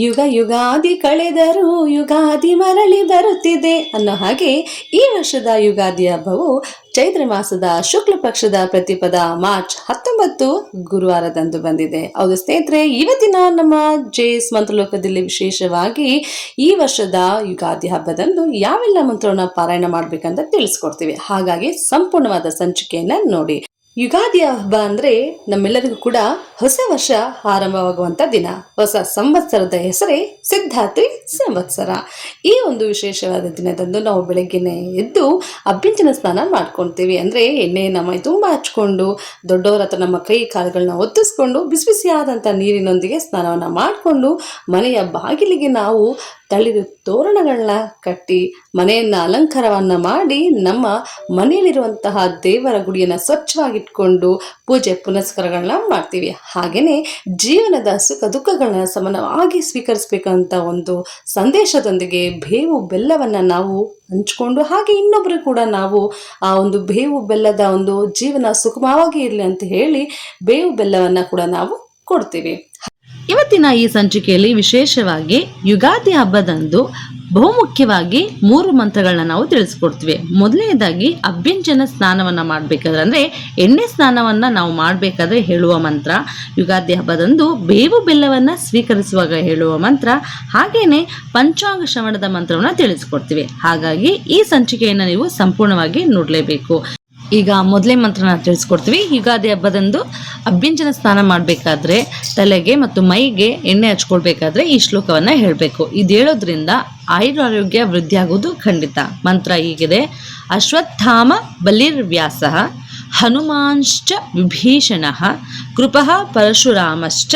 ಯುಗ ಯುಗಾದಿ ಕಳೆದರೂ ಯುಗಾದಿ ಮರಳಿ ಬರುತ್ತಿದೆ ಅನ್ನೋ ಹಾಗೆ ಈ ವರ್ಷದ ಯುಗಾದಿ ಹಬ್ಬವು ಚೈತ್ರ ಮಾಸದ ಶುಕ್ಲ ಪಕ್ಷದ ಪ್ರತಿಪದ ಮಾರ್ಚ್ 19 ಗುರುವಾರದಂದು ಬಂದಿದೆ. ಹೌದು ಸ್ನೇಹಿತರೆ, ಇವತ್ತಿನ ನಮ್ಮ ಜೇಸ್ ಮಂತ್ರಲೋಕದಲ್ಲಿ ವಿಶೇಷವಾಗಿ ಈ ವರ್ಷದ ಯುಗಾದಿ ಹಬ್ಬದಂದು ಯಾವೆಲ್ಲ ಮಂತ್ರವನ್ನ ಪಾರಾಯಣ ಮಾಡ್ಬೇಕಂತ ತಿಳಿಸ್ಕೊಡ್ತೀವಿ. ಹಾಗಾಗಿ ಸಂಪೂರ್ಣವಾದ ಸಂಚಿಕೆಯನ್ನ ನೋಡಿ. ಯುಗಾದಿ ಹಬ್ಬ ಅಂದ್ರೆ ನಮ್ಮೆಲ್ಲರಿಗೂ ಕೂಡ ಹೊಸ ವರ್ಷ ಆರಂಭವಾಗುವಂತ ದಿನ. ಹೊಸ ಸಂವತ್ಸರದ ಹೆಸರೇ ಸಿದ್ಧಾರ್ಥಿ ಸಂವತ್ಸರ. ಈ ಒಂದು ವಿಶೇಷವಾದ ದಿನದಂದು ನಾವು ಬೆಳಗ್ಗೆನೆ ಎದ್ದು ಅಭ್ಯಂಜನ ಸ್ನಾನ ಮಾಡ್ಕೊಳ್ತೀವಿ. ಅಂದ್ರೆ ಎಣ್ಣೆಯನ್ನ ಮೈ ತುಂಬಾ ಹಚ್ಕೊಂಡು ದೊಡ್ಡವರ ಹತ್ರ ನಮ್ಮ ಕೈ ಕಾಲುಗಳನ್ನ ಒತ್ತಿಸ್ಕೊಂಡು ಬಿಸಿಬಿಸಿಯಾದಂಥ ನೀರಿನೊಂದಿಗೆ ಸ್ನಾನವನ್ನ ಮಾಡಿಕೊಂಡು ಮನೆಯ ಬಾಗಿಲಿಗೆ ನಾವು ತಳಿರು ತೋರಣಗಳನ್ನ ಕಟ್ಟಿ ಮನೆಯನ್ನ ಅಲಂಕಾರವನ್ನ ಮಾಡಿ ನಮ್ಮ ಮನೆಯಲ್ಲಿರುವಂತಹ ದೇವರ ಗುಡಿಯನ್ನ ಸ್ವಚ್ಛವಾಗಿಟ್ಕೊಂಡು ಪೂಜೆ ಪುನಸ್ಕಾರಗಳನ್ನ ಮಾಡ್ತೀವಿ. ಹಾಗೇನೆ ಜೀವನದ ಸುಖ ದುಃಖಗಳನ್ನ ಸಮಾನವಾಗಿ ಸ್ವೀಕರಿಸಬೇಕಂತ ಒಂದು ಸಂದೇಶದೊಂದಿಗೆ ಬೇವು ಬೆಲ್ಲವನ್ನ ನಾವು ಹಂಚ್ಕೊಂಡು ಹಾಗೆ ಇನ್ನೊಬ್ಬರು ಕೂಡ ನಾವು ಆ ಒಂದು ಬೇವು ಬೆಲ್ಲದ ಒಂದು ಜೀವನ ಸುಖಮವಾಗಿ ಇರಲಿ ಅಂತ ಹೇಳಿ ಬೇವು ಬೆಲ್ಲವನ್ನ ಕೂಡ ನಾವು ಕೊಡ್ತೀವಿ. ಇವತ್ತಿನ ಈ ಸಂಚಿಕೆಯಲ್ಲಿ ವಿಶೇಷವಾಗಿ ಯುಗಾದಿ ಹಬ್ಬದಂದು ಬಹುಮುಖ್ಯವಾಗಿ 3 ಮಂತ್ರಗಳನ್ನ ನಾವು ತಿಳಿಸ್ಕೊಡ್ತೀವಿ. ಮೊದಲನೇದಾಗಿ ಅಭ್ಯಂಜನ ಸ್ನಾನವನ್ನ ಮಾಡ್ಬೇಕಾದ್ರೆ ಅಂದ್ರೆ ಎಣ್ಣೆ ಸ್ನಾನವನ್ನ ನಾವು ಮಾಡ್ಬೇಕಾದ್ರೆ ಹೇಳುವ ಮಂತ್ರ, ಯುಗಾದಿ ಹಬ್ಬದಂದು ಬೇವು ಬೆಲ್ಲವನ್ನ ಸ್ವೀಕರಿಸುವಾಗ ಹೇಳುವ ಮಂತ್ರ, ಹಾಗೇನೆ ಪಂಚಾಂಗ ಶ್ರವಣದ ಮಂತ್ರವನ್ನ ತಿಳಿಸ್ಕೊಡ್ತೀವಿ. ಹಾಗಾಗಿ ಈ ಸಂಚಿಕೆಯನ್ನ ನೀವು ಸಂಪೂರ್ಣವಾಗಿ ನೋಡ್ಲೇಬೇಕು. ಈಗ ಮೊದಲೇ ಮಂತ್ರನ ತಿಳಿಸ್ಕೊಡ್ತೀವಿ. ಯುಗಾದಿ ಹಬ್ಬದಂದು ಅಭ್ಯಂಜನ ಸ್ನಾನ ಮಾಡಬೇಕಾದ್ರೆ ತಲೆಗೆ ಮತ್ತು ಮೈಗೆ ಎಣ್ಣೆ ಹಚ್ಕೊಳ್ಬೇಕಾದ್ರೆ ಈ ಶ್ಲೋಕವನ್ನ ಹೇಳಬೇಕು. ಇದು ಹೇಳೋದ್ರಿಂದ ಆಯುರಾರೋಗ್ಯ ವೃದ್ಧಿ ಆಗೋದು ಖಂಡಿತ. ಮಂತ್ರ ಹೀಗಿದೆ: ಅಶ್ವತ್ಥಾಮ ಬಲಿರ್ವ್ಯಾಸ ಹನುಮಾಂಶ್ಚ ವಿಭೀಷಣಃ ಕೃಪಃ ಪರಶುರಾಮಶ್ಚ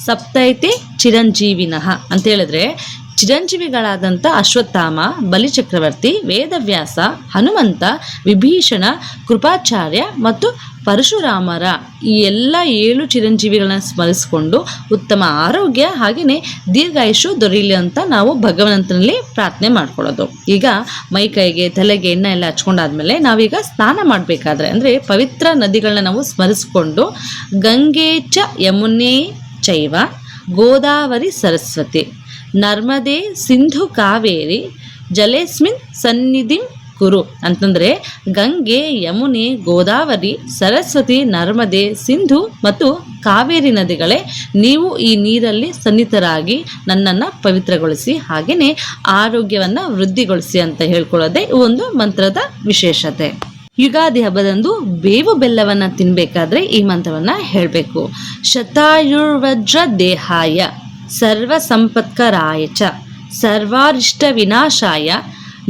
ಸಪ್ತೈತೆ ಚಿರಂಜೀವಿನಃ ಅಂತ ಹೇಳಿದ್ರೆ ಚಿರಂಜೀವಿಗಳಾದಂಥ ಅಶ್ವತ್ಥಾಮ, ಬಲಿಚಕ್ರವರ್ತಿ, ವೇದವ್ಯಾಸ, ಹನುಮಂತ, ವಿಭೀಷಣ, ಕೃಪಾಚಾರ್ಯ ಮತ್ತು ಪರಶುರಾಮರ ಈ ಎಲ್ಲ 7 ಚಿರಂಜೀವಿಗಳನ್ನ ಸ್ಮರಿಸಿಕೊಂಡು ಉತ್ತಮ ಆರೋಗ್ಯ ಹಾಗೆಯೇ ದೀರ್ಘಾಯುಷು ದೊರೆಯಲಿ ಅಂತ ನಾವು ಭಗವಂತನಲ್ಲಿ ಪ್ರಾರ್ಥನೆ ಮಾಡ್ಕೊಳ್ಳೋದು. ಈಗ ಮೈ ಕೈಗೆ ತಲೆಗೆ ಎಣ್ಣೆ ಎಲ್ಲ ಹಚ್ಕೊಂಡಾದ್ಮೇಲೆ ನಾವೀಗ ಸ್ನಾನ ಮಾಡಬೇಕಾದ್ರೆ ಅಂದರೆ ಪವಿತ್ರ ನದಿಗಳನ್ನ ನಾವು ಸ್ಮರಿಸಿಕೊಂಡು ಗಂಗೆ ಚ ಯಮುನೆ ಚೈವ ಗೋದಾವರಿ ಸರಸ್ವತಿ ನರ್ಮದೆ ಸಿಂಧು ಕಾವೇರಿ ಜಲೇಸ್ಮಿನ್ ಸನ್ನಿಧಿಂ ಕುರು ಅಂತಂದರೆ ಗಂಗೆ, ಯಮುನೆ, ಗೋದಾವರಿ, ಸರಸ್ವತಿ, ನರ್ಮದೆ, ಸಿಂಧು ಮತ್ತು ಕಾವೇರಿ ನದಿಗಳೇ, ನೀವು ಈ ನೀರಲ್ಲಿ ಸನ್ನಿಹಿತರಾಗಿ ನನ್ನನ್ನು ಪವಿತ್ರಗೊಳಿಸಿ ಹಾಗೆಯೇ ಆರೋಗ್ಯವನ್ನು ವೃದ್ಧಿಗೊಳಿಸಿ ಅಂತ ಹೇಳ್ಕೊಳ್ಳೋದೇ ಒಂದು ಮಂತ್ರದ ವಿಶೇಷತೆ. ಯುಗಾದಿ ಹಬ್ಬದಂದು ಬೇವು ಬೆಲ್ಲವನ್ನು ತಿನ್ನಬೇಕಾದ್ರೆ ಈ ಮಂತ್ರವನ್ನು ಹೇಳಬೇಕು. ಶತಾಯುರ್ವಜ್ರ ದೇಹಾಯ ಸರ್ವ ಸಂಪತ್ಕರಾಯ ಚ ಸರ್ವಾರಿಷ್ಟ ವಿನಾಶಾಯ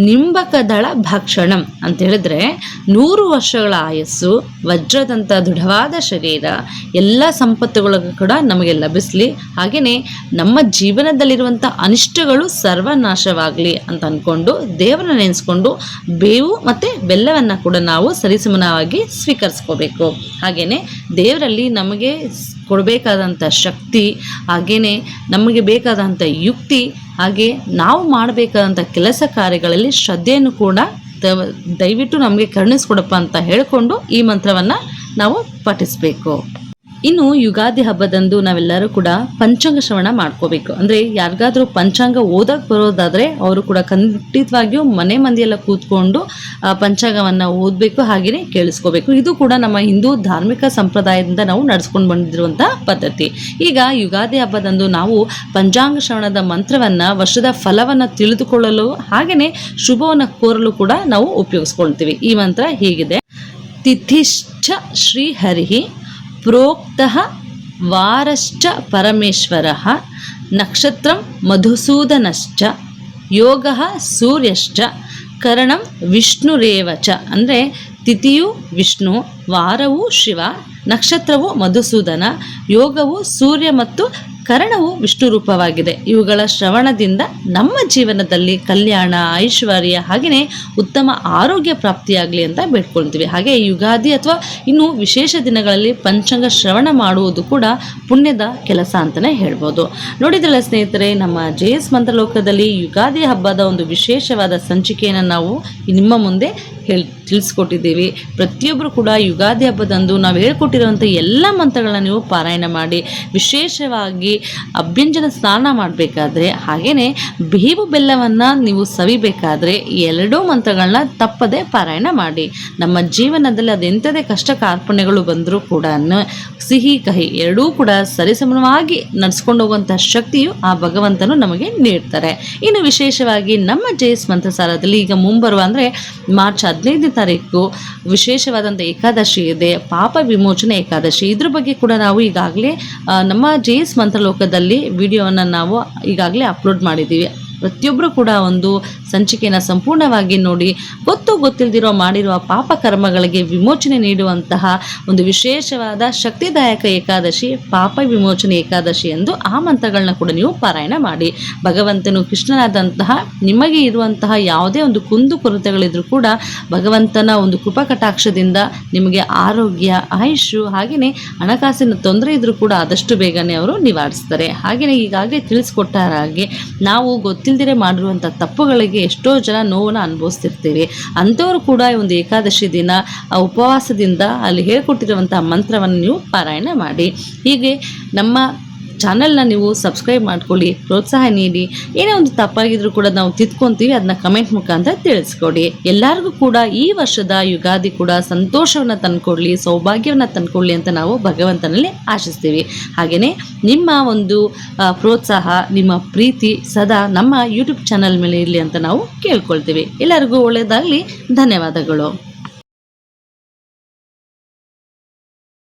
ನಿಂಬಕದಳ ಭಕ್ಷಣಂ ಅಂತ ಹೇಳಿದ್ರೆ 100 ವರ್ಷಗಳ ಆಯಸ್ಸು, ವಜ್ರದಂಥ ದೃಢವಾದ ಶರೀರ, ಎಲ್ಲ ಸಂಪತ್ತುಗಳು ಕೂಡ ನಮಗೆ ಲಭಿಸಲಿ, ಹಾಗೆಯೇ ನಮ್ಮ ಜೀವನದಲ್ಲಿರುವಂಥ ಅನಿಷ್ಟಗಳು ಸರ್ವನಾಶವಾಗಲಿ ಅಂತ ಅಂದ್ಕೊಂಡು ದೇವರನ್ನ ನೆನೆಸ್ಕೊಂಡು ಬೇವು ಮತ್ತು ಬೆಲ್ಲವನ್ನು ಕೂಡ ನಾವು ಸರಿಸಮನವಾಗಿ ಸ್ವೀಕರಿಸ್ಕೋಬೇಕು. ಹಾಗೆಯೇ ದೇವರಲ್ಲಿ ನಮಗೆ ಕೊಡಬೇಕಾದಂಥ ಶಕ್ತಿ, ಹಾಗೆಯೇ ನಮಗೆ ಬೇಕಾದಂಥ ಯುಕ್ತಿ, ಹಾಗೆ ನಾವು ಮಾಡಬೇಕಾದಂಥ ಕೆಲಸ ಕಾರ್ಯಗಳಲ್ಲಿ ಶ್ರದ್ಧೆಯನ್ನು ಕೂಡ ದಯವಿಟ್ಟು ನಮಗೆ ಕರುಣಿಸ್ಕೊಡಪ್ಪ ಅಂತ ಹೇಳಿಕೊಂಡು ಈ ಮಂತ್ರವನ್ನು ನಾವು ಪಠಿಸಬೇಕು. ಇನ್ನು ಯುಗಾದಿ ಹಬ್ಬದಂದು ನಾವೆಲ್ಲರೂ ಕೂಡ ಪಂಚಾಂಗ ಶ್ರವಣ ಮಾಡ್ಕೋಬೇಕು. ಅಂದರೆ ಯಾರಿಗಾದ್ರೂ ಪಂಚಾಂಗ ಓದಕ್ಕೆ ಬರೋದಾದರೆ ಅವರು ಕೂಡ ಖಂಡಿತವಾಗಿಯೂ ಮನೆ ಮಂದಿಯೆಲ್ಲ ಕೂತ್ಕೊಂಡು ಪಂಚಾಂಗವನ್ನು ಓದಬೇಕು, ಹಾಗೆಯೇ ಕೇಳಿಸ್ಕೋಬೇಕು. ಇದು ಕೂಡ ನಮ್ಮ ಹಿಂದೂ ಧಾರ್ಮಿಕ ಸಂಪ್ರದಾಯದಿಂದ ನಾವು ನಡೆಸ್ಕೊಂಡು ಬಂದಿರುವಂಥ ಪದ್ಧತಿ. ಈಗ ಯುಗಾದಿ ಹಬ್ಬದಂದು ನಾವು ಪಂಚಾಂಗ ಶ್ರವಣದ ಮಂತ್ರವನ್ನು ವರ್ಷದ ಫಲವನ್ನು ತಿಳಿದುಕೊಳ್ಳಲು ಹಾಗೆಯೇ ಶುಭವನ್ನು ಕೋರಲು ಕೂಡ ನಾವು ಉಪಯೋಗಿಸ್ಕೊಳ್ತೀವಿ. ಈ ಮಂತ್ರ ಹೀಗಿದೆ: ತಿಥಿಶ್ಚ ಶ್ರೀಹರಿ ಪ್ರೋಕ್ತಃ ವಾರಶ್ಚ ಪರಮೇಶ್ವರಃ ನಕ್ಷತ್ರಂ ಮಧುಸೂದನಶ್ಚ ಯೋಗಃ ಸೂರ್ಯಶ್ಚ ಕರಣಂ ವಿಷ್ಣುರೇವ ಚ. ಅಂದರೆ ತಿಥಿಯು ವಿಷ್ಣು, ವಾರವು ಶಿವ, ನಕ್ಷತ್ರವು ಮಧುಸೂದನ, ಯೋಗವು ಸೂರ್ಯ ಮತ್ತು ಕರಣವು ವಿಷ್ಣು ರೂಪವಾಗಿದೆ. ಇವುಗಳ ಶ್ರವಣದಿಂದ ನಮ್ಮ ಜೀವನದಲ್ಲಿ ಕಲ್ಯಾಣ, ಐಶ್ವರ್ಯ ಹಾಗೆಯೇ ಉತ್ತಮ ಆರೋಗ್ಯ ಪ್ರಾಪ್ತಿಯಾಗಲಿ ಅಂತ ಬೇಡ್ಕೊಳ್ತೀವಿ. ಹಾಗೆ ಯುಗಾದಿ ಅಥವಾ ಇನ್ನು ವಿಶೇಷ ದಿನಗಳಲ್ಲಿ ಪಂಚಾಂಗ ಶ್ರವಣ ಮಾಡುವುದು ಕೂಡ ಪುಣ್ಯದ ಕೆಲಸ ಅಂತಲೇ ಹೇಳ್ಬೋದು. ನೋಡಿದ್ರಲ್ಲ ಸ್ನೇಹಿತರೆ, ನಮ್ಮ ಜೇಎಸ್ ಮಂತ್ರಲೋಕದಲ್ಲಿ ಯುಗಾದಿ ಹಬ್ಬದ ಒಂದು ವಿಶೇಷವಾದ ಸಂಚಿಕೆಯನ್ನು ನಾವು ನಿಮ್ಮ ಮುಂದೆ ತಿಳಿಸ್ಕೊಟ್ಟಿದ್ದೀವಿ. ಪ್ರತಿಯೊಬ್ಬರು ಕೂಡ ಯುಗಾದಿ ಹಬ್ಬದಂದು ನಾವು ಹೇಳ್ಕೊಟ್ಟಿರುವಂಥ ಎಲ್ಲ ಮಂತ್ರಗಳನ್ನ ನೀವು ಪಾರಾಯಣ ಮಾಡಿ, ವಿಶೇಷವಾಗಿ ಅಭ್ಯಂಜನ ಸ್ನಾನ ಮಾಡಬೇಕಾದ್ರೆ ಹಾಗೆಯೇ ಬೇವು ಬೆಲ್ಲವನ್ನು ನೀವು ಸವಿಬೇಕಾದ್ರೆ ಈ ಎರಡೂ ಮಂತ್ರಗಳನ್ನ ತಪ್ಪದೆ ಪಾರಾಯಣ ಮಾಡಿ. ನಮ್ಮ ಜೀವನದಲ್ಲಿ ಅದೆಂಥದೇ ಕಷ್ಟ ಕಾರ್ಪಣ್ಯಗಳು ಬಂದರೂ ಕೂಡ ಸಿಹಿ ಕಹಿ ಎರಡೂ ಕೂಡ ಸರಿಸಮವಾಗಿ ನಡೆಸ್ಕೊಂಡು ಹೋಗುವಂಥ ಶಕ್ತಿಯು ಆ ಭಗವಂತನು ನಮಗೆ ನೀಡ್ತಾರೆ. ಇನ್ನು ವಿಶೇಷವಾಗಿ ನಮ್ಮ JS ಮಂತ್ರಸಾರದಲ್ಲಿ ಈಗ ಮುಂಬರುವ ಅಂದರೆ ಮಾರ್ಚ್ 15ನೇ ತಾರೀಕು ವಿಶೇಷವಾದಂಥ ಏಕಾದಶಿ ಇದೆ, ಪಾಪ ವಿಮೋಚನೆ ಏಕಾದಶಿ. ಇದ್ರ ಬಗ್ಗೆ ಕೂಡ ನಾವು ಈಗಾಗಲೇ ನಮ್ಮ JS ಮಂತ್ರಲೋಕದಲ್ಲಿ ವಿಡಿಯೋವನ್ನು ನಾವು ಈಗಾಗಲೇ ಅಪ್ಲೋಡ್ ಮಾಡಿದ್ದೀವಿ. ಪ್ರತಿಯೊಬ್ಬರು ಕೂಡ ಒಂದು ಸಂಚಿಕೆಯನ್ನು ಸಂಪೂರ್ಣವಾಗಿ ನೋಡಿ ಗೊತ್ತಿಲ್ಲದಿರೋ ಮಾಡಿರುವ ಪಾಪ ಕರ್ಮಗಳಿಗೆ ವಿಮೋಚನೆ ನೀಡುವಂತಹ ಒಂದು ವಿಶೇಷವಾದ ಶಕ್ತಿದಾಯಕ ಏಕಾದಶಿ ಪಾಪ ವಿಮೋಚನೆ ಏಕಾದಶಿ ಎಂದು ಆ ಮಂತ್ರಗಳನ್ನ ಕೂಡ ನೀವು ಪಾರಾಯಣ ಮಾಡಿ. ಭಗವಂತನು ಕೃಷ್ಣನಾದಂತಹ ನಿಮಗೆ ಇರುವಂತಹ ಯಾವುದೇ ಒಂದು ಕುಂದು ಕೊರತೆಗಳಿದ್ರೂ ಕೂಡ ಭಗವಂತನ ಒಂದು ಕೃಪಾ ಕಟಾಕ್ಷದಿಂದ ನಿಮಗೆ ಆರೋಗ್ಯ, ಆಯುಷು ಹಾಗೆಯೇ ಹಣಕಾಸಿನ ತೊಂದರೆ ಇದ್ರೂ ಕೂಡ ಆದಷ್ಟು ಬೇಗನೆ ಅವರು ನಿವಾರಿಸ್ತಾರೆ. ಹಾಗೆಯೇ ಈಗಾಗಲೇ ತಿಳಿಸ್ಕೊಟ್ಟ ಹಾಗೆ ನಾವು ಗೊತ್ತಿಲ್ಲದಿರೇ ಮಾಡಿರುವಂಥ ತಪ್ಪುಗಳಿಗೆ ಎಷ್ಟೋ ಜನ ನೋವನ್ನು ಅನುಭವಿಸ್ತಿರ್ತೀವಿ. ಅಂಥವರು ಕೂಡ ಒಂದು ಏಕಾದಶಿ ದಿನ ಆ ಉಪವಾಸದಿಂದ ಅಲ್ಲಿ ಹೇಳ್ಕೊಟ್ಟಿರುವಂಥ ಮಂತ್ರವನ್ನು ನೀವು ಪಾರಾಯಣ ಮಾಡಿ. ಹೀಗೆ ನಮ್ಮ ಚಾನಲ್ನ ನೀವು ಸಬ್ಸ್ಕ್ರೈಬ್ ಮಾಡ್ಕೊಳ್ಳಿ, ಪ್ರೋತ್ಸಾಹ ನೀಡಿ. ಏನೇ ಒಂದು ತಪ್ಪಾಗಿದ್ರೂ ಕೂಡ ನಾವು ತಿದ್ಕೊತೀವಿ, ಅದನ್ನ ಕಮೆಂಟ್ ಮುಖಾಂತರ ತಿಳಿಸ್ಕೊಡಿ. ಎಲ್ಲರಿಗೂ ಕೂಡ ಈ ವರ್ಷದ ಯುಗಾದಿ ಕೂಡ ಸಂತೋಷವನ್ನು ತಂದುಕೊಡ್ಲಿ, ಸೌಭಾಗ್ಯವನ್ನು ತಂದುಕೊಡ್ಲಿ ಅಂತ ನಾವು ಭಗವಂತನಲ್ಲಿ ಆಶಿಸ್ತೀವಿ. ಹಾಗೆಯೇ ನಿಮ್ಮ ಒಂದು ಪ್ರೋತ್ಸಾಹ, ನಿಮ್ಮ ಪ್ರೀತಿ ಸದಾ ನಮ್ಮ ಯೂಟ್ಯೂಬ್ ಚಾನಲ್ ಮೇಲೆ ಇರಲಿ ಅಂತ ನಾವು ಕೇಳ್ಕೊಳ್ತೀವಿ. ಎಲ್ಲರಿಗೂ ಒಳ್ಳೆಯದಾಗಲಿ. ಧನ್ಯವಾದಗಳು.